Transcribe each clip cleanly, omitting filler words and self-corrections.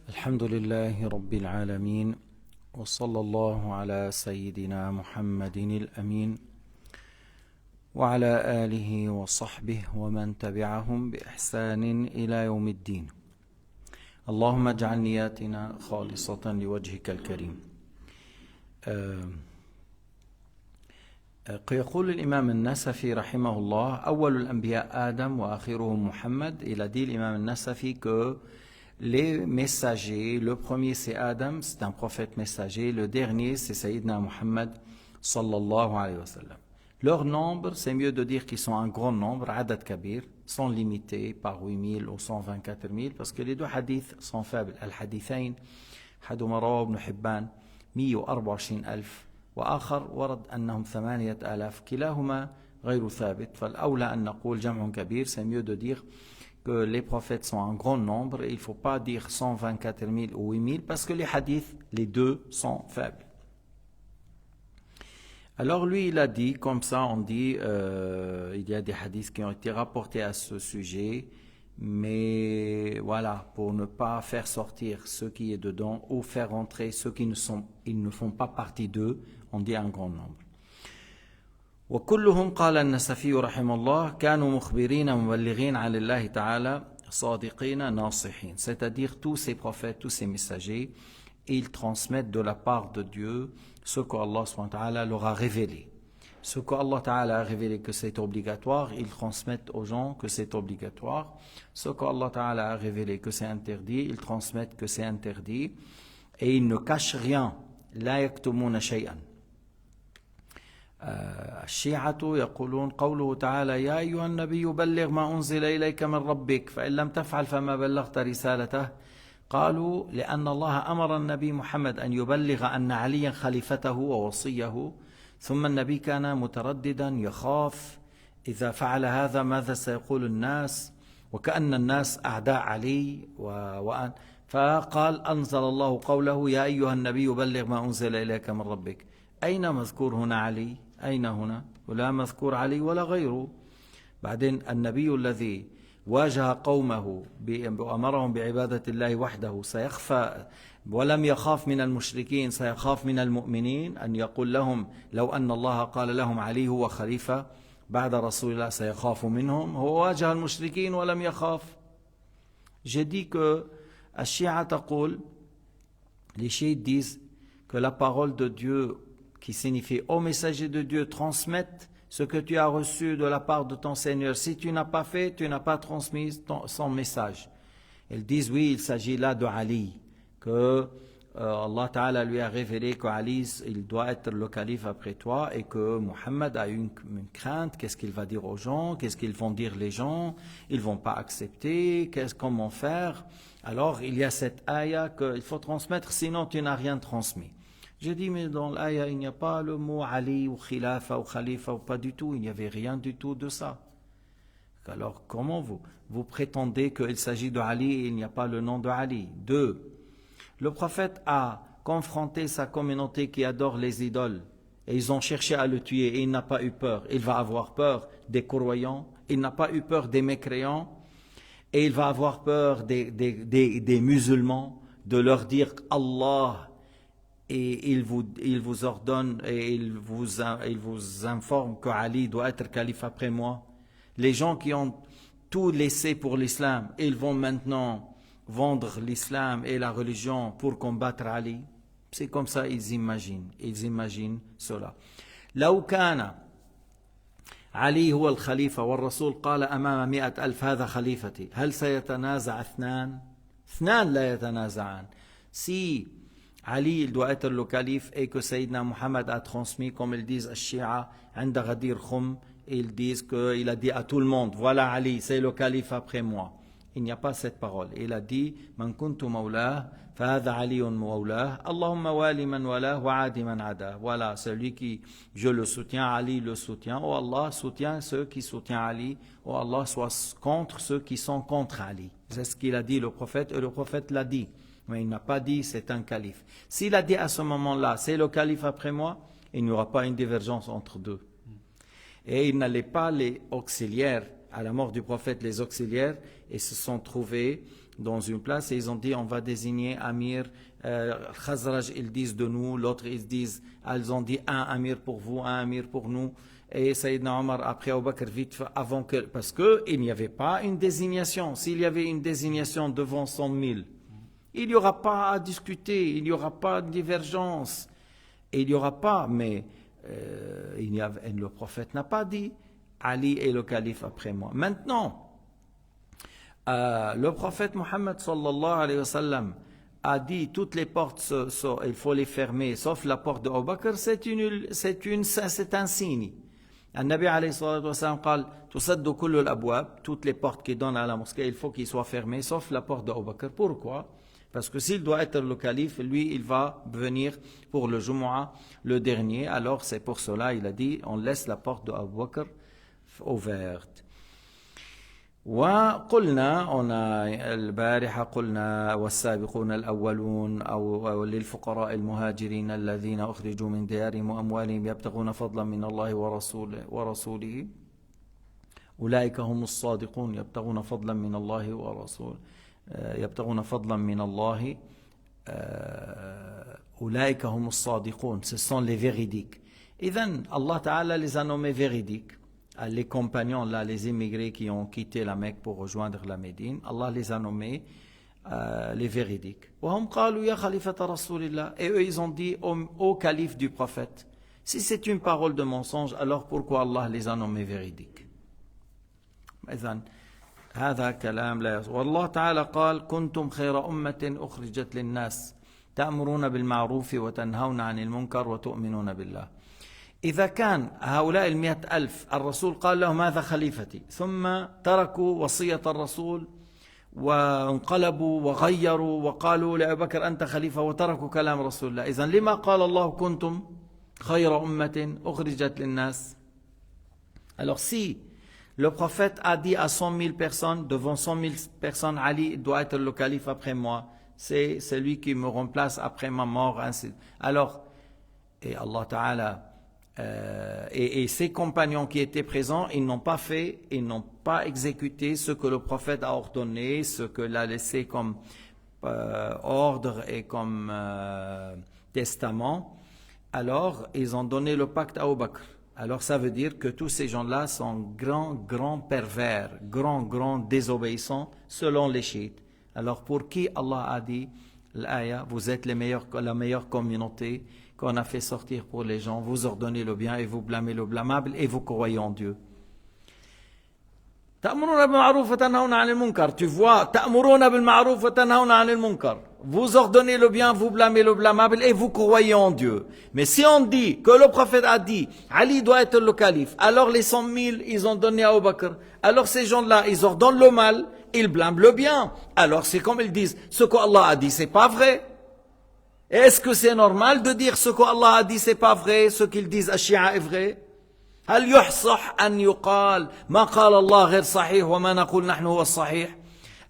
الحمد لله رب العالمين وصلى الله على سيدنا محمد الأمين وعلى آله وصحبه ومن تبعهم بإحسان إلى يوم الدين. اللهم اجعل نياتنا خالصة لوجهك الكريم. يقول الإمام النسفي رحمه الله: أول الأنبياء آدم وآخرهم محمد. Il a dit l'imam al-Nasafi que les messagers, le premier c'est Adam, c'est un prophète messager, le dernier c'est Sayyidina Muhammad sallallahu alayhi wa sallam. Leur nombre, c'est mieux de dire qu'ils sont un grand nombre, adad kabir, sont limités par 8000 ou 124 000, parce que les deux hadiths sont faibles. Al-hadithain, حدهما رواه ابن حبان 124,000 وآخر ورد أنهم 8,000 كلاهما غير ثابت. فالأولى أن نقول جمع كبير, c'est mieux de dire que les prophètes sont un grand nombre, et il ne faut pas dire 124 000 ou 8000 parce que les hadiths, les deux sont faibles. Alors lui il a dit, comme ça on dit, il y a des hadiths qui ont été rapportés à ce sujet, mais voilà, pour ne pas faire sortir ce qui est dedans ou faire rentrer ceux qui ils ne font pas partie d'eux, on dit un grand nombre. وكلهم قال النسفي رحمه الله كانوا مخبرين مبلغين عن الله تعالى صادقين ناصحين. C'est-à-dire tous ces prophètes, tous ces messagers, ils transmettent de la part de Dieu ce qu'Allah subhanahu wa ta'ala leur a révélé. Ce qu'Allah ta'ala a révélé que c'est obligatoire, ils transmettent aux gens que c'est obligatoire. Ce qu'Allah ta'ala a révélé que c'est interdit, ils transmettent que c'est interdit. Et ils ne cachent rien. لا يكتمون شيئا. الشيعة يقولون قوله تعالى يا أيها النبي بلغ ما أنزل إليك من ربك فإن لم تفعل فما بلغت رسالته. قالوا لأن الله أمر النبي محمد أن يبلغ أن عليا خليفته ووصيه, ثم النبي كان مترددا يخاف إذا فعل هذا ماذا سيقول الناس, وكأن الناس أعداء علي فقال أنزل الله قوله يا أيها النبي بلغ ما أنزل إليك من ربك. أين مذكور هنا علي؟ أين هنا؟ ولا مذكور علي ولا غيره. بعدين النبي الذي واجه قومه وأمرهم بعبادة الله وحده سيخفى ولم يخاف من المشركين, سيخاف من المؤمنين أن يقول لهم لو أن الله قال لهم علي هو خليفة بعد رسول الله سيخاف منهم. هو واجه المشركين ولم يخاف. J'ai dit que الشيعة تقول, les chiites disent que la parole de Dieu qui signifie ô messager de Dieu, transmette ce que tu as reçu de la part de ton Seigneur. Si tu n'as pas fait, tu n'as pas transmis son message. Ils disent oui, il s'agit là de Ali, que Allah Ta'ala lui a révélé qu'Ali il doit être le calife après toi, et que Muhammad a une crainte, qu'est-ce qu'il va dire aux gens, qu'est-ce qu'ils vont dire les gens, ils ne vont pas accepter, comment faire. Alors il y a cette ayah qu'il faut transmettre, sinon tu n'as rien transmis. J'ai dit, mais dans l'ayah, il n'y a pas le mot Ali ou Khilafa ou Khalifa, ou pas du tout, il n'y avait rien du tout de ça. Alors, comment vous prétendez qu'il s'agit de Ali et il n'y a pas le nom de Ali? 2. Le prophète a confronté sa communauté qui adore les idoles, et ils ont cherché à le tuer, et il n'a pas eu peur. Il va avoir peur des croyants, il n'a pas eu peur des mécréants, et il va avoir peur des musulmans, de leur dire Allah. Et il vous ordonne et il vous informe que Ali doit être calife après moi. Les gens qui ont tout laissé pour l'islam, ils vont maintenant vendre l'islam et la religion pour combattre Ali. C'est comme ça ils imaginent cela. لو كان علي هو الخليفة والرسول قال أمام 100,000 هذا خليفتي هل سيتنازع اثنان لا يتنازعان. Si Ali, il doit être le calife, et que Sayyidina Muhammad a transmis, comme ils disent Shia, عند غدير خم, ils disent qu'il a dit à tout le monde, voilà Ali, c'est le calife après moi. Il n'y a pas cette parole. Il a dit, من كنت مولاه فهذا علي مولاه اللهم والي من والاه وعادي من عداه. Voilà, celui qui, je le soutiens, Ali le soutient, oh Allah soutient ceux qui soutiennent Ali, oh Allah soit contre ceux qui sont contre Ali. C'est ce qu'il a dit le prophète, et le prophète l'a dit. Mais il n'a pas dit c'est un calife. S'il a dit à ce moment-là, c'est le calife après moi, il n'y aura pas une divergence entre deux. Et il n'allait pas les auxiliaires à la mort du prophète, les auxiliaires, et se sont trouvés dans une place et ils ont dit on va désigner Amir. Khazraj, ils disent de nous, l'autre ils ont dit un Amir pour vous, un Amir pour nous. Et Sayyidina Omar après Abu Bakr vite avant que, parce qu'il n'y avait pas une désignation. S'il y avait une désignation devant 100 000, il n'y aura pas à discuter, il n'y aura pas de divergence. Et il n'y aura pas, mais le prophète n'a pas dit Ali est le calife après moi. Maintenant, le prophète Mohammed sallallahu alayhi wa sallam a dit toutes les portes, il faut les fermer, sauf la porte de Abu Bakr, c'est un signe. النبي عليه الصلاة والسلام قال تسد كل الأبواب, toutes les portes qui donnent à la mosquée, il faut qu'ils soient fermées, sauf la porte de Abu Bakr. Pourquoi? Parce que s'il doit être le calife, lui, il va venir pour le Jumu'ah, le dernier. Alors c'est pour cela, il a dit, on laisse la porte de Abu Bakr ouverte. وقلنا البارحة قلنا والسابقون الأولون أو للفقراء المهاجرين الذين أخرجوا من ديارهم وأموالهم يبتغون فضلا من الله ورسوله أولئك هم الصادقون يبتغون فضلا من الله ورسوله يبتغون فضلا من الله أولئك هم الصادقون, ce sont les véridiques. إذن Allah Ta'ala les a nommés véridiques. Les compagnons là, les immigrés qui ont quitté la Mecque pour rejoindre la Médine, Allah les a nommés les véridiques. Et eux ils ont dit au calife du prophète, si c'est une parole de mensonge, alors pourquoi Allah les a nommés véridiques? هذا كلام لا يصح. والله تعالى قال كنتم خير أمة أخرجت للناس تأمرون بالمعروف وتنهون عن المنكر وتؤمنون بالله. إذا كان هؤلاء 100,000 الرسول قال لهم هذا خليفتي ثم تركوا وصية الرسول وانقلبوا وغيروا وقالوا لأبي بكر أنت خليفة وتركوا كلام رسول الله, إذن لما قال الله كنتم خير أمة أخرجت للناس? Alors si le prophète a dit à 100 000 personnes, devant 100 000 personnes, Ali doit être le calife après moi, c'est celui qui me remplace après ma mort, ainsi. Alors, et Allah Ta'ala et ses compagnons qui étaient présents, ils n'ont pas fait, ils n'ont pas exécuté ce que le prophète a ordonné, ce qu'il a laissé comme ordre et comme testament. Alors ils ont donné le pacte à Abu Bakr. Alors ça veut dire que tous ces gens-là sont grands pervers, grands désobéissants selon les chiites. Alors pour qui Allah a dit l'aya, vous êtes la meilleure communauté qu'on a fait sortir pour les gens, vous ordonnez le bien et vous blâmez le blâmable et vous croyez en Dieu. تأمرون بالمعروف وتنهون عن المنكر. Tu vois, تأمرون بالمعروف وتنهون عن المنكر. Vous ordonnez le bien, vous blâmez le blâmable et vous croyez en Dieu. Mais si on dit que le prophète a dit Ali doit être le calife, alors les 100 000 ils ont donné à Abu Bakr. Alors ces gens-là, ils ordonnent le mal, ils blâment le bien. Alors c'est comme ils disent, ce qu'Allah a dit, c'est pas vrai. Est-ce que c'est normal de dire ce qu'Allah a dit, c'est pas vrai, ce qu'ils disent à Shia est vrai? هل يحصح أن يقال ما قال الله غير صحيح وما نقول نحن هو الصحيح؟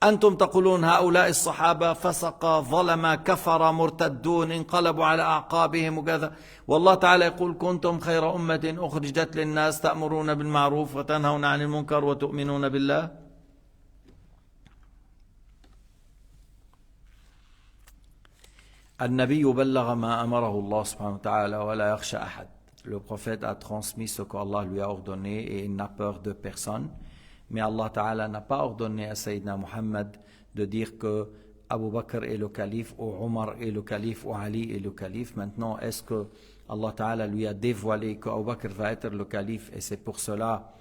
أنتم تقولون هؤلاء الصحابة فسقة ظلمة كفرة مرتدون انقلبوا على أعقابهم وكذا, والله تعالى يقول كنتم خير أمة أخرجت للناس تأمرون بالمعروف وتنهون عن المنكر وتؤمنون بالله. النبي بلغ ما أمره الله سبحانه وتعالى ولا يخشى أحد. Le prophète a transmis ce qu'Allah lui a ordonné et il n'a peur de personne. Mais Allah Ta'ala n'a pas ordonné à Sayyidina Muhammad de dire que Abu Bakr est le calife ou Omar est le calife ou Ali est le calife. Maintenant, est-ce que Allah Ta'ala lui a dévoilé que Abu Bakr va être le calife et c'est pour cela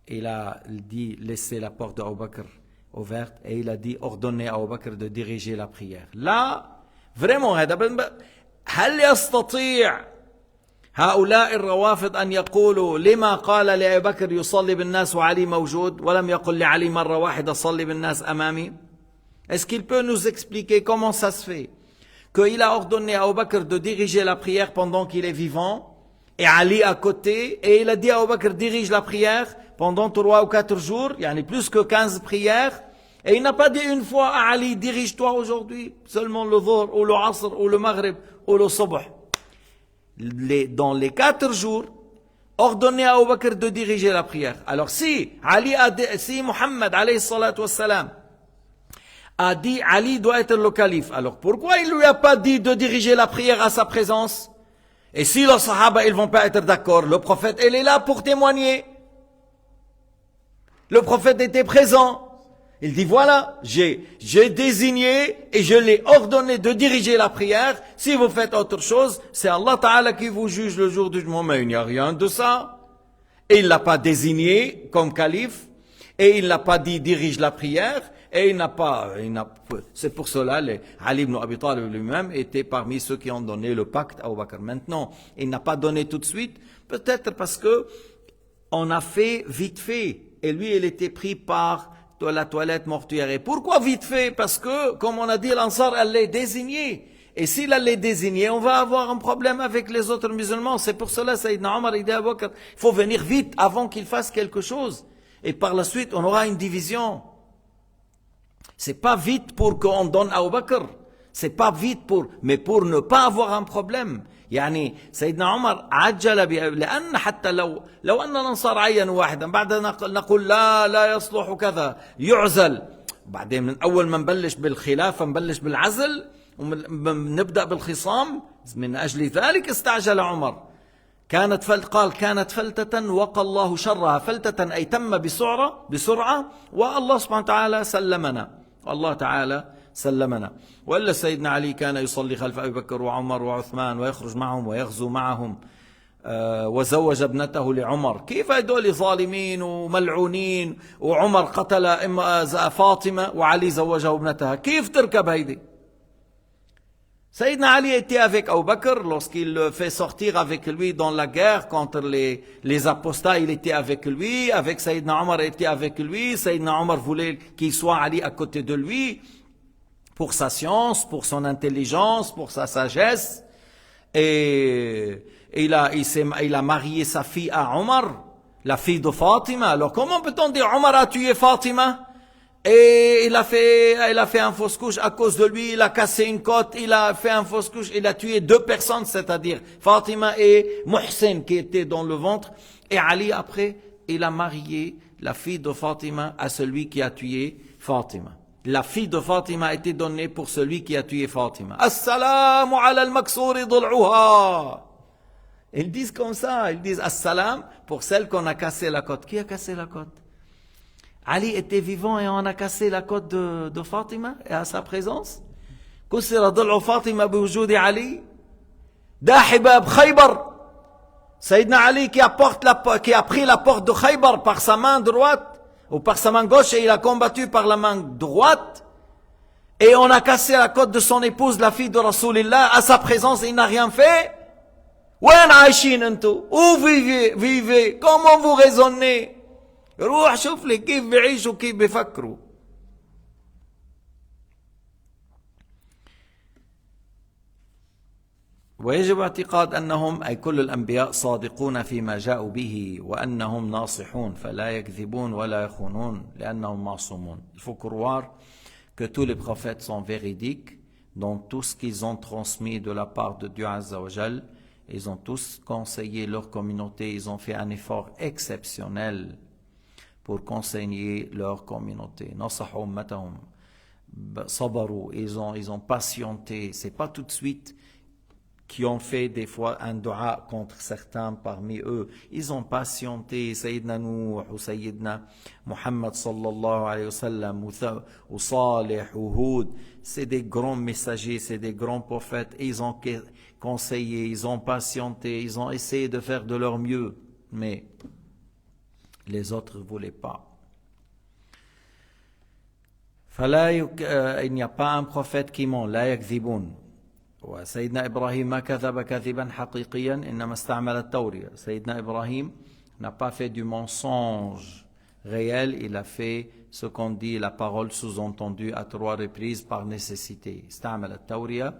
il a dit laisser la porte d'Abu Bakr ouverte et il a dit ordonner à Abu Bakr de diriger la prière. Là, vraiment, هل يستطيع هؤلاء الروافض أن يقولوا لما قال لأبي بكر يصلي بالناس وعلي موجود ولم يقل لعلي مرة واحدة صلي بالناس أمامي? Est-ce qu'il peut nous expliquer comment ça se fait qu'il a ordonné à Abu Bakr de diriger la prière pendant qu'il est vivant et Ali à côté, et il a dit à Abu Bakr dirige la prière pendant 3 ou 4 jours, il y en a plus que 15 prières, et il n'a pas dit une fois à Ali dirige-toi aujourd'hui seulement le Dhuhr ou le Asr ou le Maghrib ou le Subh. Dans les 4 jours, ordonné à Abu Bakr de diriger la prière. Alors si Muhammad alayhi salatu wassalam a dit Ali doit être le calife, alors pourquoi il lui a pas dit de diriger la prière à sa présence? Et si les sahaba ils vont pas être d'accord, le prophète il est là pour témoigner. Le prophète était présent. Il dit voilà, j'ai désigné et je l'ai ordonné de diriger la prière. Si vous faites autre chose, c'est Allah Ta'ala qui vous juge le jour du jugement. Mais il n'y a rien de ça. Et il l'a pas désigné comme calife. Et il n'a pas dit dirige la prière. Et c'est pour cela, Ali ibn Abi Talib lui-même était parmi ceux qui ont donné le pacte à Abu Bakr. Maintenant, il n'a pas donné tout de suite. Peut-être parce que on a fait vite fait. Et lui, il était pris par la toilette mortuaire. Et pourquoi vite fait? Parce que, comme on a dit, l'Ansar, elle l'est désignée. Et s'il l'est désigné, on va avoir un problème avec les autres musulmans. C'est pour cela, Sayyidina Omar, il dit à Abu Bakr, il faut venir vite avant qu'il fasse quelque chose. Et par la suite, on aura une division. C'est pas vite pour qu'on donne à Abu Bakr. C'est pas vite mais pour ne pas avoir un problème. يعني سيدنا عمر عجل لأن حتى لو أن الأنصار عينوا واحدا بعد نقول لا يصلح كذا يعزل. بعدين من أول ما نبلش بالخلافة نبلش بالعزل ونبدأ بالخصام. من أجل ذلك استعجل عمر. كانت فلتة وقى الله شرها. فلتة أي تم بسرعة والله سبحانه وتعالى سلمنا. الله تعالى سلمنا. وإلا سيدنا علي كان يصلي خلف أبي بكر وعمر وعثمان ويخرج معهم ويغزو معهم وزوج ابنته لعمر. كيف هدول ظالمين وملعونين وعمر قتل فاطمة وعلي زوجه ابنتها؟ كيف تركب هيدي؟ Sayyidina Ali était avec Abu Bakr lorsqu'il le fait sortir avec lui dans la guerre contre les apostats, il était avec lui. Avec Sayyidina Omar, il était avec lui. Sayyidina Omar voulait qu'il soit Ali à côté de lui pour sa science, pour son intelligence, pour sa sagesse. Et il a marié sa fille à Omar, la fille de Fatima. Alors comment peut-on dire Omar a tué Fatima? Et il a fait un fausse couche à cause de lui, il a cassé une côte, il a fait un fausse couche, il a tué 2 personnes, c'est-à-dire Fatima et Muhsin qui étaient dans le ventre. Et Ali après, il a marié la fille de Fatima à celui qui a tué Fatima. La fille de Fatima a été donnée pour celui qui a tué Fatima. As-salamu ala al-maksuri dhul'uha. Ils disent comme ça, ils disent as-salam pour celle qu'on a cassé la côte. Qui a cassé la côte? Ali était vivant et on a cassé la côte de Fatima et à sa présence. كسر ضلع فاطمة بوجود علي. داحي باب خيبر. Sayyidina Ali qui a pris la porte de Khaybar par sa main droite ou par sa main gauche et il a combattu par la main droite. Et on a cassé la côte de son épouse, la fille de Rasulillah, à sa présence, il n'a rien fait. وين عايشين انتو؟ Où vivez? Comment vous raisonnez? روح شوف لي كيف بيعيشوا كيف بيفكروا. ويجب اعتقاد أنهم أي كل الأنبياء صادقون فيما جاءوا به وأنهم ناصحون فلا يكذبون ولا يخونون لأنهم معصومون. Il faut croire que tous les prophètes sont véridiques dans tout ce qu'ils ont transmis de la part de Dieu Azza wa Jal. Ils ont tous conseillé leur communauté, ils ont fait un effort exceptionnel pour conseiller leur communauté. Nasahu ummatahum, sabaru, ils ont patienté. C'est pas tout de suite qui ont fait des fois un dua contre certains parmi eux. Ils ont patienté. Sayyidina Nuh ou Sayyidina Muhammad sallallahu alayhi wa sallam ou Salih ou Hud. C'est des grands messagers, c'est des grands prophètes. Et ils ont conseillé, ils ont patienté, ils ont essayé de faire de leur mieux. Mais les autres ne voulaient pas. Il n'y a pas un prophète qui ment. لا يكذبون. وسيدنا إبراهيم ما كذب كذبا حقيقيا إنما استعمل التورية. سيدنا إبراهيم n'a pas fait du mensonge réel, il a fait ce qu'on dit, la parole sous-entendue à 3 reprises par nécessité. استعمل التورية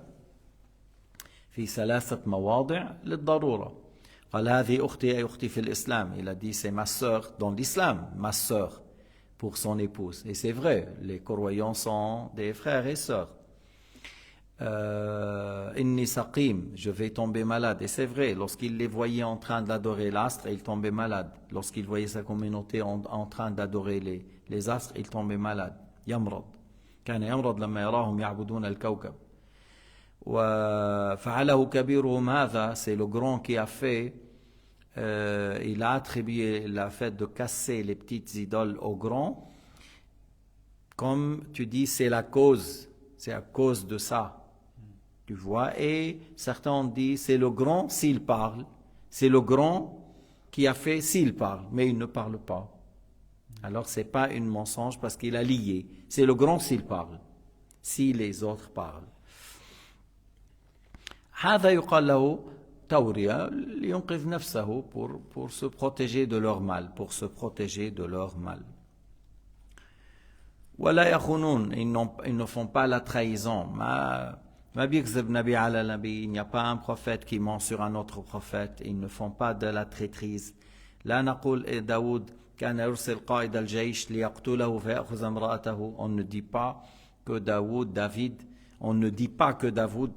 في 3 مواضع للضرورة. قال هذه أختي أي أختي في الإسلام. Il a dit c'est ma sœur dans l'islam, ma sœur pour son épouse. Et c'est vrai, les croyants sont des frères et sœurs. Inni saqim, je vais tomber malade. Et c'est vrai, lorsqu'il les voyait en train d'adorer l'astre, il tombait malade. Lorsqu'il voyait sa communauté en train d'adorer les astres, il tombait malade. Yamrad. كان يمرض لما يراهم يعبدون الكوكب. وفعله كبيرهم هذا, c'est le grand qui a fait, il a attribué la fait de casser les petites idoles au grand. Comme tu dis, c'est la cause, c'est à cause de ça. Tu vois, et certains ont dit, c'est le grand s'il parle. C'est le grand qui a fait s'il parle, mais il ne parle pas. Alors, ce n'est pas un mensonge parce qu'il a lié. C'est le grand s'il parle, si les autres parlent. هذا يقال له تورية لينقذ نفسه pour se protéger de leur mal, pour se protéger de leur mal. ولا يخونون, ils ne font pas la trahison. ما بيكذب نبي على نبي, il n'y a pas un prophète qui ment sur un autre prophète, ils ne font pas de la traîtrise. لا نقول داود كان يرسل قائد الجيش ليقتله فيأخذ امرأته. On ne dit pas que David, on ne dit pas que David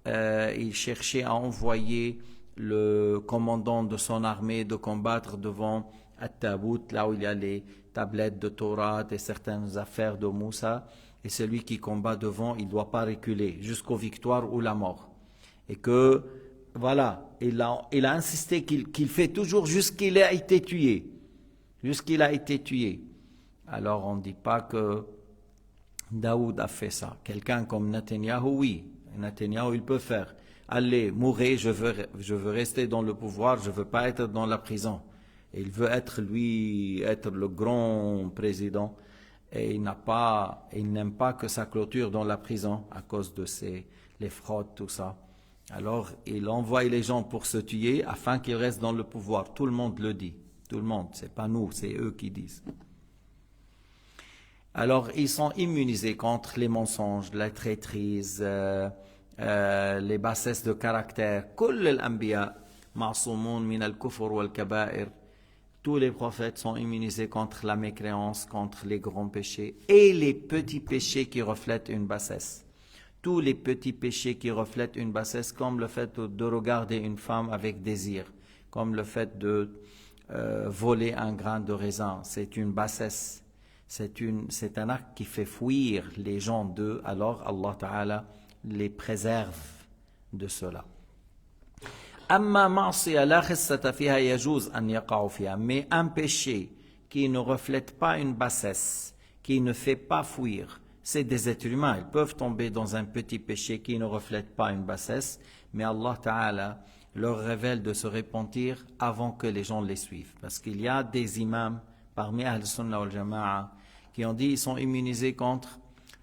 il cherchait à envoyer le commandant de son armée de combattre devant At-Tabout, là où il y a les tablettes de Torah et certaines affaires de Moussa, et celui qui combat devant, il ne doit pas reculer jusqu'aux victoires ou la mort. Et que, voilà, il a insisté qu'il fait toujours jusqu'il a été tué. Jusqu'il a été tué. Alors on ne dit pas que Daoud a fait ça. Quelqu'un comme Netanyahou, oui. Netanyahou, il peut faire. Allez, mourrez, je veux rester dans le pouvoir, je ne veux pas être dans la prison. Et il veut être le grand président. Et il n'aime pas que ça clôture dans la prison à cause de les fraudes, tout ça. Alors, il envoie les gens pour se tuer afin qu'ils restent dans le pouvoir. Tout le monde le dit. Tout le monde, c'est pas nous, c'est eux qui disent. Alors, ils sont immunisés contre les mensonges, la traîtrise, les bassesses de caractère. كل الأنبياء معصومون من الكفر والكبائر. Tous les prophètes sont immunisés contre la mécréance, contre les grands péchés et les petits péchés qui reflètent une bassesse. Tous les petits péchés qui reflètent une bassesse, comme le fait de regarder une femme avec désir, comme le fait de voler un grain de raisin, c'est une bassesse. C'est un acte qui fait fuir les gens d'eux, alors Allah Ta'ala les préserve de cela. أما معصية لا خسة فيها يجوز أن يقعوا فيها, mais un péché qui ne reflète pas une bassesse, qui ne fait pas fuir, c'est des êtres humains, ils peuvent tomber dans un petit péché qui ne reflète pas une bassesse, mais Allah Ta'ala leur révèle de se repentir avant que les gens les suivent. Parce qu'il y a des imams parmi Ahl-Sunnah wal Jama'a qui ont dit qu'ils sont immunisés contre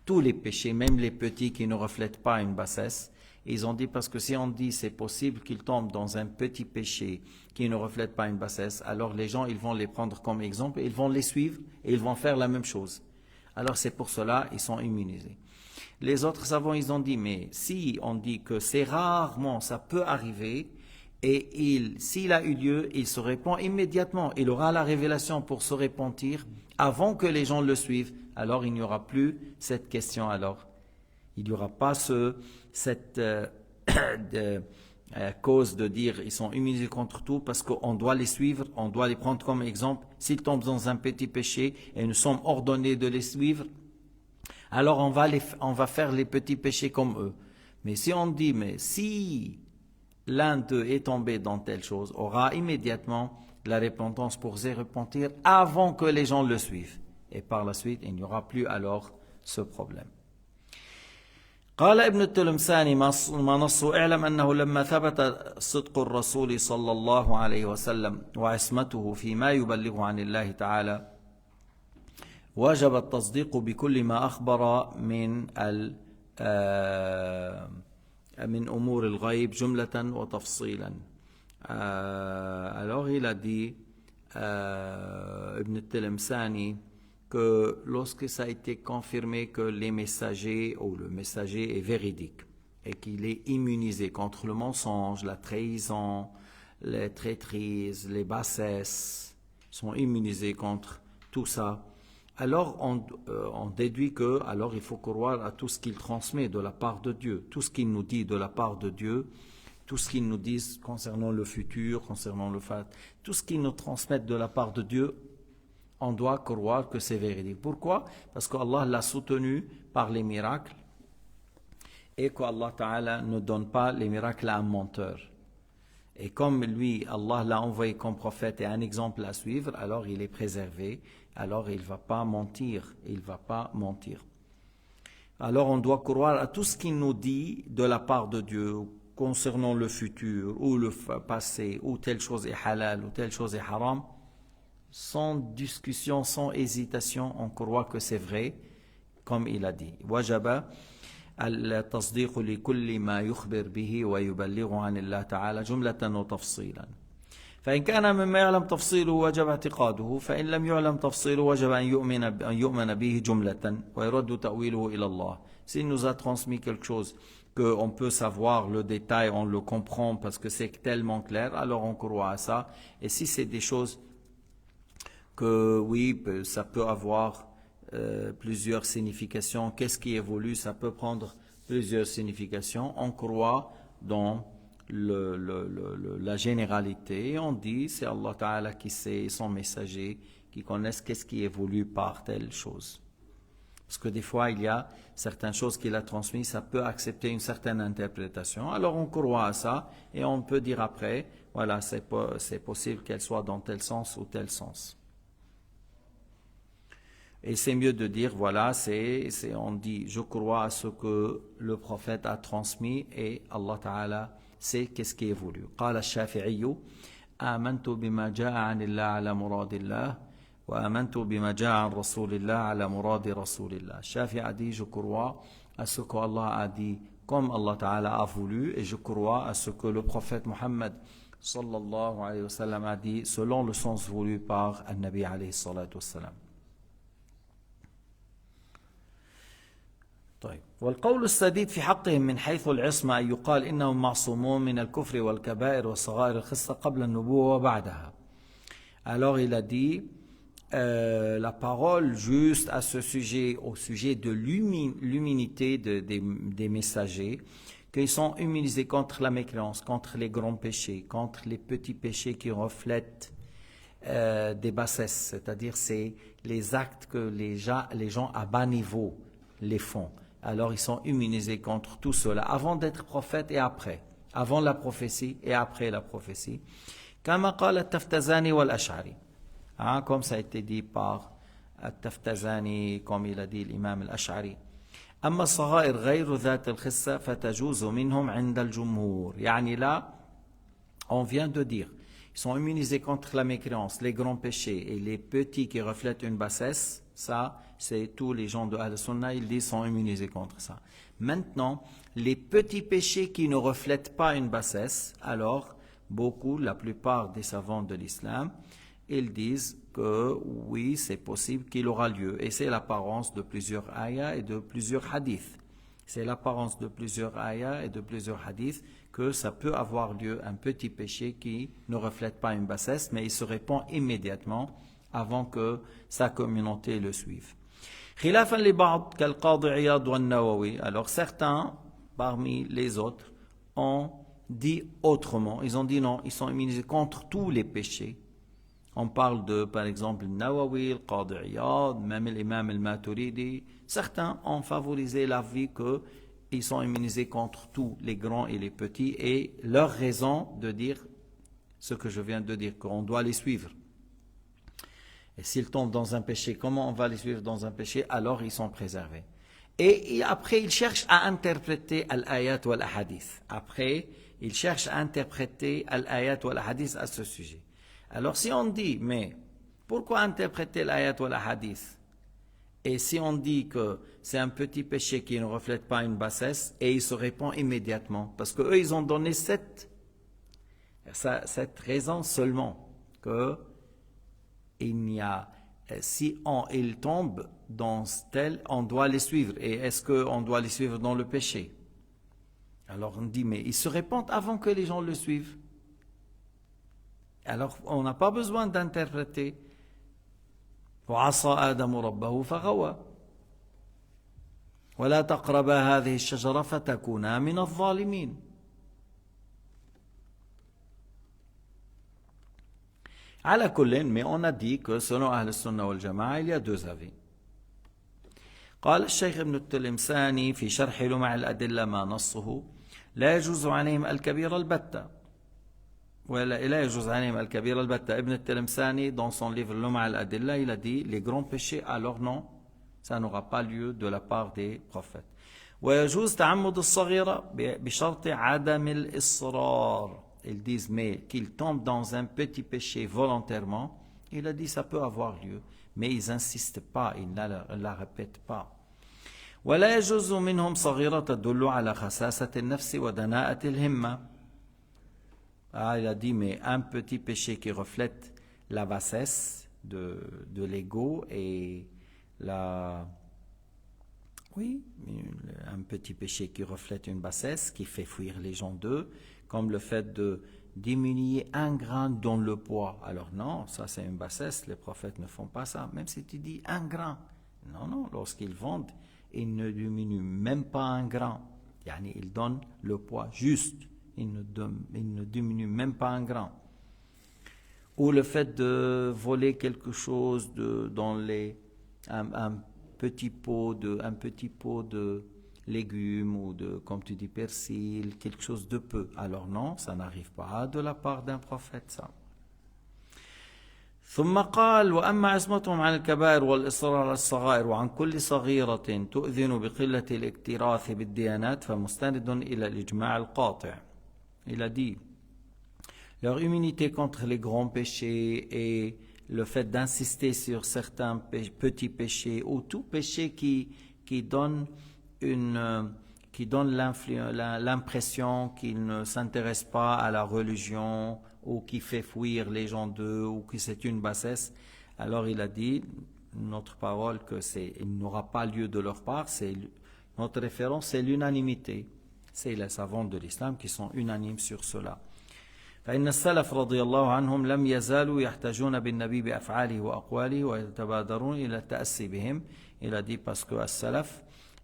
tous les péchés, même les petits qui ne reflètent pas une bassesse. Et ils ont dit parce que si on dit c'est possible qu'ils tombent dans un petit péché qui ne reflète pas une bassesse, alors les gens ils vont les prendre comme exemple, ils vont les suivre et ils vont faire la même chose. Alors c'est pour cela ils sont immunisés. Les autres savants ils ont dit mais si on dit que c'est rarement, ça peut arriver, et s'il a eu lieu, il se répand immédiatement, il aura la révélation pour se repentir avant que les gens le suivent, alors il n'y aura plus cette question alors. Il n'y aura pas cette cause de dire ils sont immunisés contre tout parce qu'on doit les suivre, on doit les prendre comme exemple. S'ils tombent dans un petit péché et nous sommes ordonnés de les suivre, alors on va faire les petits péchés comme eux. Mais si on dit, mais si l'un d'eux est tombé dans telle chose, aura immédiatement la repentance pour se repentir avant que les gens le suivent. Et par la suite, il n'y aura plus alors ce problème. قال ابن التلمساني ما نصه اعلم أنه لما ثبت صدق الرسول صلى الله عليه وسلم وعصمته فيما يبلغ عن الله تعالى وجب التصديق بكل ما أخبر من أمور الغيب جملة وتفصيلا. Alors il a dit Ibn al-Tilimsani que lorsque ça a été confirmé que les messagers ou le messager est véridique et qu'il est immunisé contre le mensonge, la trahison, les traîtrises, les bassesses, sont immunisés contre tout ça. alors on déduit que alors il faut croire à tout ce qu'il transmet de la part de Dieu, tout ce qu'il nous dit de la part de Dieu, tout ce qu'il nous dit concernant le futur, concernant le fait, tout ce qu'il nous transmet de la part de Dieu, on doit croire que c'est véridique. Pourquoi? Parce qu'Allah l'a soutenu par les miracles et qu'Allah Ta'ala ne donne pas les miracles à un menteur. Et comme lui, Allah l'a envoyé comme prophète et un exemple à suivre, alors il est préservé, alors il ne va pas mentir, Alors on doit croire à tout ce qu'il nous dit de la part de Dieu concernant le futur ou le passé, ou telle chose est halal ou telle chose est haram, sans discussion, sans hésitation, on croit que c'est vrai, comme il a dit. وجب التصديق لكل ما يخبر به ويبلغ عن الله تعالى جملة وتفصيلا. فإن كان مما يعلم تفصيله وجب اعتقاده، فإن لم يعلم تفصيله وجب أن يؤمن به جملة ويرد تأويله إلى الله. S'il nous a transmis quelque chose qu'on peut savoir le détail, on le comprend parce que c'est tellement clair, alors on croit à ça. Et si c'est des choses que oui, ça peut avoir plusieurs significations, qu'est-ce qui évolue, ça peut prendre plusieurs significations, on croit dans la généralité, et on dit c'est Allah Ta'ala qui sait, son messager, qui connaissent qu'est-ce qui évolue par telle chose. Parce que des fois, il y a certaines choses qu'il a transmises, ça peut accepter une certaine interprétation. Alors on croit à ça, et on peut dire après, voilà, c'est possible qu'elle soit dans tel sens ou tel sens. Et c'est mieux de dire, voilà, on dit, je crois à ce que le prophète a transmis et Allah Ta'ala sait qu'est-ce qui évolue. قال الشافعي آمنت بما جاء عن الله على مراد الله وآمنت بما جاء عن رسول الله على مراد رسول الله. Shafi'i a dit, je crois à ce que Allah a dit comme Allah Ta'ala a voulu et je crois à ce que le prophète Muhammad sallallahu alayhi wa sallam a dit selon le sens voulu par An-Nabi alayhi salatu wa sallam. طيب والقول السديد في حقهم من حيث العصمة أن يقال إنهم معصومون من الكفر والكبائر والصغائر الخصة قبل النبوة وبعدها. Alors il a dit la parole juste à ce sujet, au sujet de l'humilité des messagers, qu'ils sont immunisés contre la mécréance, contre les grands péchés, contre les petits péchés qui reflètent des bassesses, c'est-à-dire c'est les actes que les gens à bas niveau les font. Alors ils sont immunisés contre tout cela, avant d'être prophètes et après, avant la prophétie et après la prophétie. كما قال التفتزاني والأشعري, comme ça a été dit par التفتزاني, comme il a dit l'imam al-Ash'ari. أما الصغائر غير ذات الخصة فتجوز منهم عند الجمهور. يعني là, on vient de dire, ils sont immunisés contre la mécréance, les grands péchés et les petits qui reflètent une bassesse. Ça, c'est tous les gens de Al-Sunnah, ils disent, sont immunisés contre ça. Maintenant, les petits péchés qui ne reflètent pas une bassesse, alors, la plupart des savants de l'islam, ils disent que oui, c'est possible qu'il aura lieu. Et c'est l'apparence de plusieurs ayats et de plusieurs hadiths. C'est l'apparence de plusieurs ayats et de plusieurs hadiths que ça peut avoir lieu, un petit péché qui ne reflète pas une bassesse, mais il se répand immédiatement avant que sa communauté le suive. خلافا لبعض كالقاضي عياض والنووي. Alors certains parmi les autres ont dit autrement. Ils ont dit non, ils sont immunisés contre tous les péchés. On parle de, par exemple, Nawawi, le Qadi Iyad, même l'imam al-Maturidi. Certains ont favorisé l'avis qu'ils sont immunisés contre tous les grands et les petits et leur raison de dire ce que je viens de dire, qu'on doit les suivre. Et s'ils tombent dans un péché, comment on va les suivre dans un péché? Alors ils sont préservés. Et après, ils cherchent à interpréter al-ayat ou al-hadith. Après, ils cherchent à interpréter al-ayat ou al-hadith à ce sujet. Alors si on dit, mais pourquoi interpréter l'ayat ou al-hadith? Et si on dit que c'est un petit péché qui ne reflète pas une bassesse, et il se répand immédiatement, parce qu'eux, ils ont donné cette raison seulement, que si ils tombent dans tel, on doit les suivre. Et est-ce qu'on doit les suivre dans le péché? Alors on dit, mais ils se répandent avant que les gens le suivent. Alors on n'a pas besoin d'interpréter وعصى آدم ربه فغوى ولا تقربا هذه الشجرة فتكونا من الظالمين. على كل mais on a dit que selon أهل السنة والجماعة il y a deux avis. قال الشيخ ابن التلمساني في شرح لمع الأدلة ما نصه لا يجوز عليهم الكبير البتة لا يجوز عليهم الكبير البتة. ابن التلمساني dans son livre لمع الأدلة il a dit les grands péchés alors non, ça n'aura pas lieu de la part des prophètes. ويجوز تعمد الصغيرة بشرط عدم الإصرار. Ils disent mais qu'ils tombent dans un petit péché volontairement, il a dit ça peut avoir lieu, mais ils n'insistent pas, ils ne la répètent pas. ولا يجوز منهم صغيرة تدل على خساسة النفس ودناءة الهمة. Il a dit mais un petit péché qui reflète la bassesse de l'ego et un petit péché qui reflète une bassesse qui fait fuir les gens d'eux, comme le fait de diminuer un grain dans le poids. Alors non, ça c'est une bassesse, les prophètes ne font pas ça, même si tu dis un grain. Non, lorsqu'ils vendent, ils ne diminuent même pas un grain. Ils donnent le poids juste, ils ne diminuent même pas un grain. Ou le fait de voler quelque chose dans un petit pot de légumes ou comme tu dis, persil, quelque chose de peu. Alors non, ça n'arrive pas de la part d'un prophète, ça. ثم قال وأما عصمتهم عن الكبائر والإصرار على الصغائر وعن كل صغيرة تؤذن بقلة الاكتراث بالديانات فمستند إلى الإجماع القاطع. Il a dit leur immunité contre les grands péchés et le fait d'insister sur certains petits péchés ou tout péché qui donne l'impression qu'il ne s'intéresse pas à la religion ou qui fait fuir les gens d'eux ou que c'est une bassesse, alors il a dit notre parole que il n'aura pas lieu de leur part, notre référence c'est l'unanimité, c'est les savants de l'islam qui sont unanimes sur cela. فإن السلف رضي الله عنهم لم يزالوا يحتجون بالنبي بأفعاله وأقواله ويتبادرون إلى التأسي بهم. Il a dit parce que as-salaf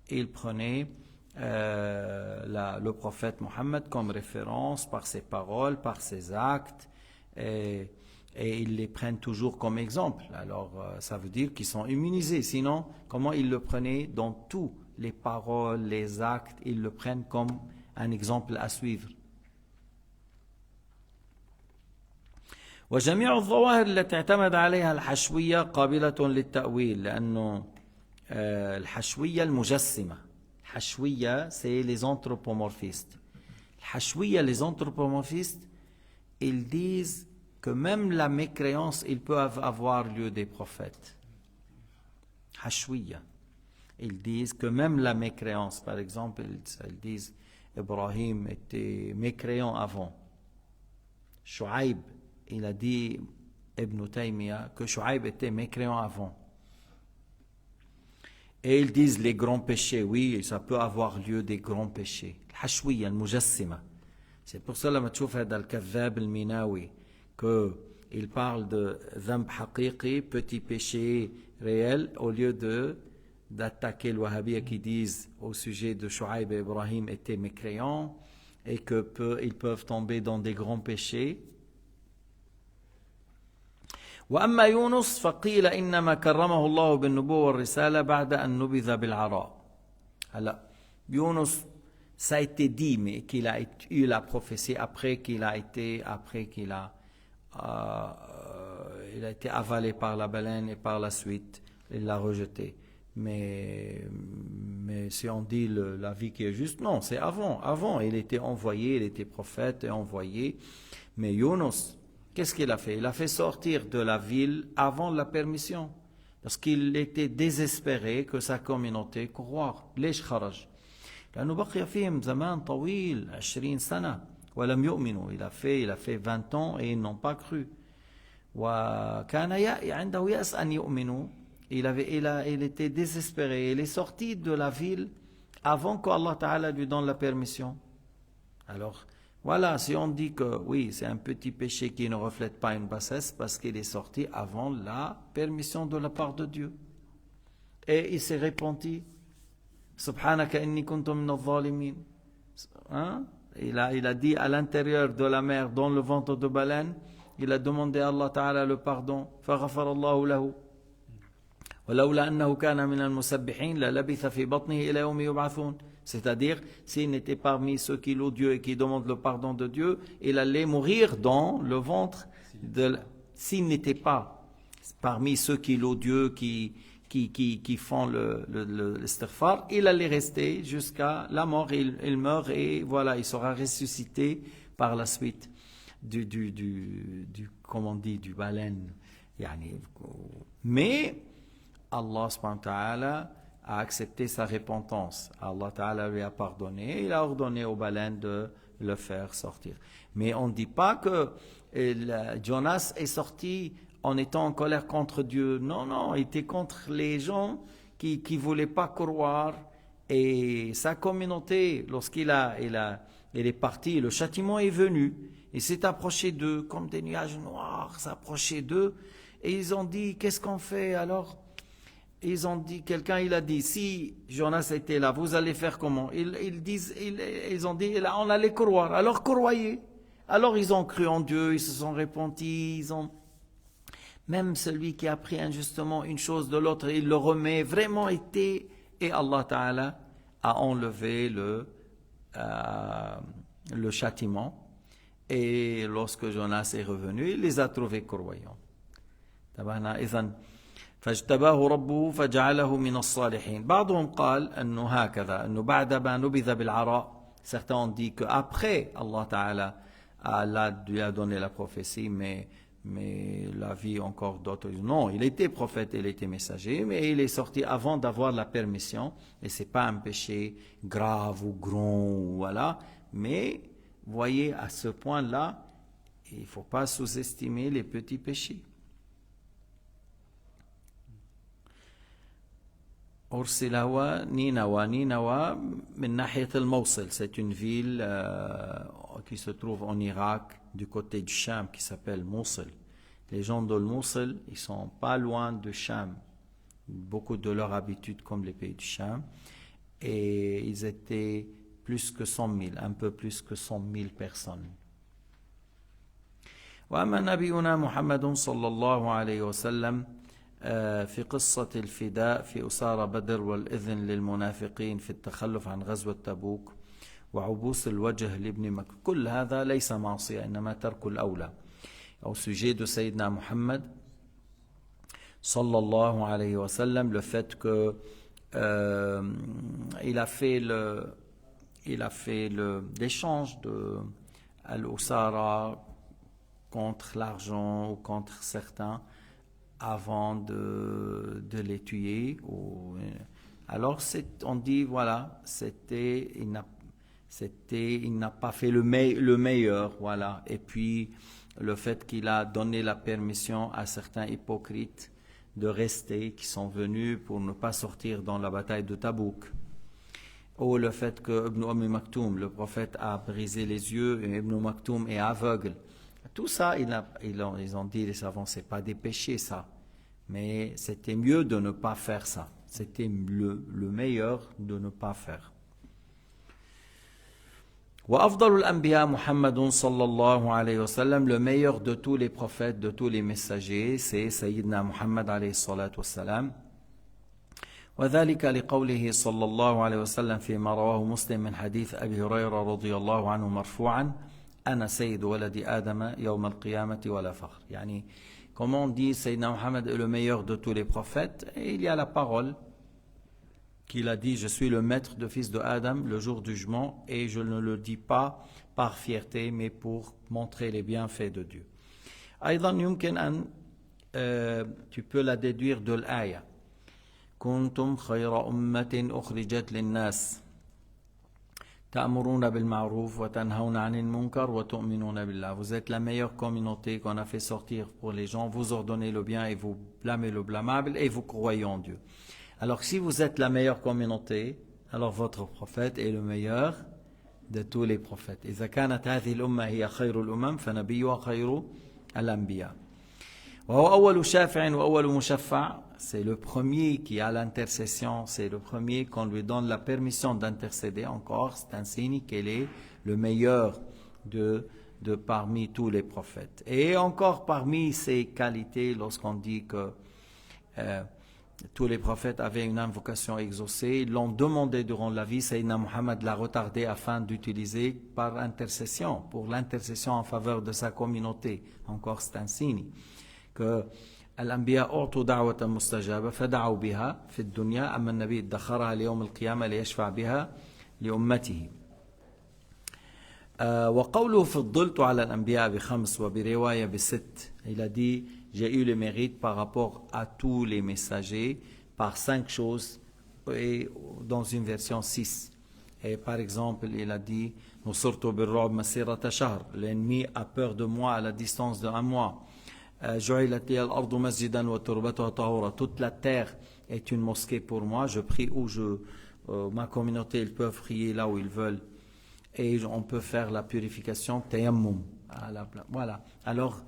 il prenait le prophète Mohammed comme référence par ses paroles, par ses actes, et ils les prennent toujours comme exemple. Alors ça veut dire qu'ils sont immunisés. Sinon, comment ils le prenaient dans tous les paroles, les actes, ils le prennent comme un exemple à suivre. وجميع الظواهر التي اعتمد عليها الحشوية قابلة للتأويل لأنه الحشوية المجسمة. الحشوية c'est les anthropomorphistes. الحشوية les anthropomorphistes ils disent que même la mécréance il peut avoir lieu des prophètes. حشوية ils disent que même la mécréance, par exemple ils disent Ibrahim était mécréant avant. Shu'aib il a dit Ibn Taymiyyah que Shu'aib était mécréant avant. Et ils disent les grands péchés, oui, ça peut avoir lieu des grands péchés. الحشوية المجسمة. C'est pour ça لما تشوف هذا الكذاب الميناوي que il parle de ذنب حقيقي, petit péché réel, au lieu d'attaquer le wahhabiyya qui disent au sujet de Shu'aib et Ibrahim étaient mécréants et ils peuvent tomber dans des grands péchés. وأما يونس فقيل إنما كرمه الله بالنبوة والرسالة بعد أن نبذ بالعراء. Alors, Yunus, ça a été dit, mais qu'il a eu la prophétie après qu'il a été avalé par la baleine et par la suite, il l'a rejeté. Mais si on dit la vie qui est juste, non, c'est avant. Avant, il était envoyé, il était prophète et envoyé. Mais Yunus, qu'est-ce qu'il a fait? Il a fait sortir de la ville avant la permission. Parce qu'il était désespéré que sa communauté croire. ليش خرج؟ لأنه بقي فيهم زمان طويل 20 سنة ولم يؤمنوا. Il a fait 20 ans et ils n'ont pas cru. وكان عنده يأس أن يؤمنوا. Il était désespéré. Il est sorti de la ville avant qu'Allah Ta'ala lui donne la permission. Alors, Voilà, si on dit que oui, c'est un petit péché qui ne reflète pas une bassesse parce qu'il est sorti avant la permission de la part de Dieu. Et il s'est repenti. Subhanaka inni kuntu min adh-dhalimin. Hein? Il a dit à l'intérieur de la mer, dans le ventre de baleine, il a demandé à Allah Ta'ala le pardon. فَغَفَرَ اللَّهُ لَهُ وَلَوْلَا أَنَّهُ كَانَ مِنَ الْمُسَبِّحِينَ لَلَبِثَ فِي بَطْنِهِ إِلَى يَوْمِ يُبْعَثُونَ. C'est-à-dire, s'il n'était parmi ceux qui louent Dieu et qui demandent le pardon de Dieu, il allait mourir dans le ventre de... S'il n'était pas parmi ceux qui louent Dieu, qui font l'istighfar, il allait rester jusqu'à la mort, il meurt et voilà, il sera ressuscité par la suite comment on dit, du baleine. Mais Allah subhanahu wa ta'ala a accepté sa repentance. Allah ta'ala lui a pardonné, il a ordonné aux baleines de le faire sortir. Mais on ne dit pas que Jonas est sorti en étant en colère contre Dieu. Non, non, il était contre les gens qui ne voulaient pas croire. Et sa communauté, lorsqu'il est parti, le châtiment est venu. Il s'est approché d'eux, comme des nuages noirs s'approchaient d'eux. Et ils ont dit, qu'est-ce qu'on fait alors? Ils ont dit, il a dit, si Jonas était là, vous allez faire comment? Ils ont dit, là, on allait croire. Alors croyez. Alors ils ont cru en Dieu, ils se sont repentis, même celui qui a pris injustement une chose de l'autre, il le remet, vraiment été, et Allah Ta'ala a enlevé le châtiment. Et lorsque Jonas est revenu, il les a trouvés croyants. فاجتباه ربه فجعله من الصالحين. بعضهم قال أنه هكذا أنه بعد ما نبذ بالعراء. Certains ont dit qu'après Allah Ta'ala lui a donné la prophétie, mais la vie encore d'autres. Non, il était prophète, il était messager, mais il est sorti avant d'avoir la permission. Et ce n'est pas un péché grave ou grand, voilà. Mais voyez, à ce point-là, il ne faut pas sous-estimer les petits péchés. Ursila Ninawa. Ninawa, min nahiyat al-Mawsil, c'est une ville qui se trouve en Irak, du côté du Cham, qui s'appelle Mosul. Les gens de Mosul, ils sont pas loin de Cham. Beaucoup de leur habitude comme les pays du Cham. Et ils étaient plus que 100 000, un peu plus que 100 000 personnes. وأما نبينا محمد صلى الله عليه وسلم في قصة الفداء في أسارى بدر والإذن للمنافقين في التخلف عن غزوة تبوك وعبوس الوجه لابن مكة كل هذا ليس معصية إنما ترك الأولى. Au sujet de Sayyidina Muhammad sallallahu alayhi wa sallam, le fait que il a fait l'échange de Al-Usara contre l'argent ou contre certains avant de les tuer. Alors on dit voilà, il n'a pas fait le meilleur, voilà. Et puis le fait qu'il a donné la permission à certains hypocrites de rester, qui sont venus pour ne pas sortir dans la bataille de Tabouk. Ou le fait que Ibn Maktoum, le prophète, a brisé les yeux et Ibn Maktoum est aveugle. Tout ça, ils ont dit, les savants, c'est pas des péchés ça. Mais c'était mieux de ne pas faire ça. C'était le meilleur de ne pas faire. وأفضل الأنبياء محمد صلى الله عليه وسلم, le meilleur de tous les prophètes, de tous les messagers, c'est Sayyidina Muhammad عليه الصلاة والسلام. وذلك لقوله صلى الله عليه وسلم فيما رواه مسلم من حديث أبي هريرة رضي الله عنه مرفوعا أنا سيد ولد آدم يوم القيامة ولا فخر. يعني comment on dit Sayyidina Muhammad est le meilleur de tous les prophètes, et il y a la parole qu'il a dit, je suis le maître de fils de Adam le jour du jugement, et je ne le dis pas par fierté, mais pour montrer les bienfaits de Dieu. أيضا يمكن أن tu peux la déduire de l'aya. كنتم خير أمة أخرجت للناس تأمرون بالمعروف وتنهون عن المنكر وتؤمنون بالله. Vous êtes la meilleure communauté qu'on a fait sortir pour les gens, vous ordonnez le bien et vous blâmez le blâmable et vous croyez en Dieu. Alors si vous êtes la meilleure communauté, alors votre prophète est le meilleur de tous les prophètes. إذا كانت هذه الأمة هي خير الأمم فنبيها خير الأنبياء. وهو أول شافع وأول مشفع. C'est le premier qui a l'intercession, c'est le premier qu'on lui donne la permission d'intercéder encore. C'est un signe qu'il est le meilleur de parmi tous les prophètes. Et encore parmi ses qualités, lorsqu'on dit que tous les prophètes avaient une invocation exaucée, ils l'ont demandé durant la vie, Sayyidina Muhammad l'a retardé afin d'utiliser par intercession, pour l'intercession en faveur de sa communauté. Encore c'est un signe que الأنبياء أعطوا دعوة مستجابة فدعوا بها في الدنيا أما النبي ادخرها ليوم القيامة ليشفع بها لأمته. وقوله فضلت على الأنبياء ب5 وبرواية ب6. Il a dit j'ai eu le mérite par rapport à tous les messagers par 5 choses et dans une version 6. Et par exemple il a dit نصرت بالرعب مسيرة شهر. L'ennemi a peur de moi à la distance de 1 mois. جعلت لي الأرض مسجدا وتربتها طهورا. Toute la terre est une mosquée pour moi. Je prie où ma communauté ils peuvent prier là où ils veulent. Et on peut faire la purification tayammum. Voilà. Alors,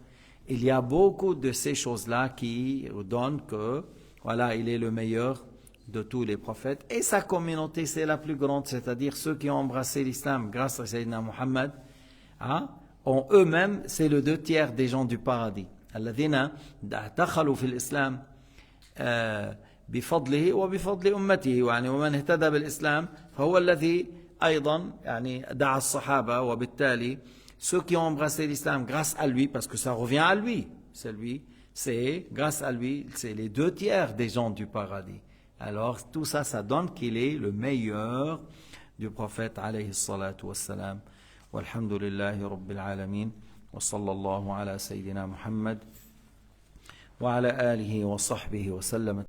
il y a beaucoup de ces choses-là qui donnent que, voilà, il est le meilleur de tous les prophètes. Et sa communauté, c'est la plus grande, c'est-à-dire ceux qui ont embrassé l'islam grâce à Sayyidina Muhammad, ont eux-mêmes, c'est le 2/3 des gens du paradis. الذين دخلوا في الإسلام بفضله وبفضل أمته يعني ومن اهتدى بالإسلام فهو الذي أيضا يعني دعا الصحابة وبالتالي ceux qui ont embrassé l'islam grâce à lui parce que ça revient à lui c'est grâce à lui c'est les 2/3 des gens du paradis. Alors tout ça ça donne qu'il est le meilleur du prophète alayhi salatu wassalam. Walhamdulillahi rabbil alamin. وصلى الله على سيدنا محمد وعلى آله وصحبه وسلم.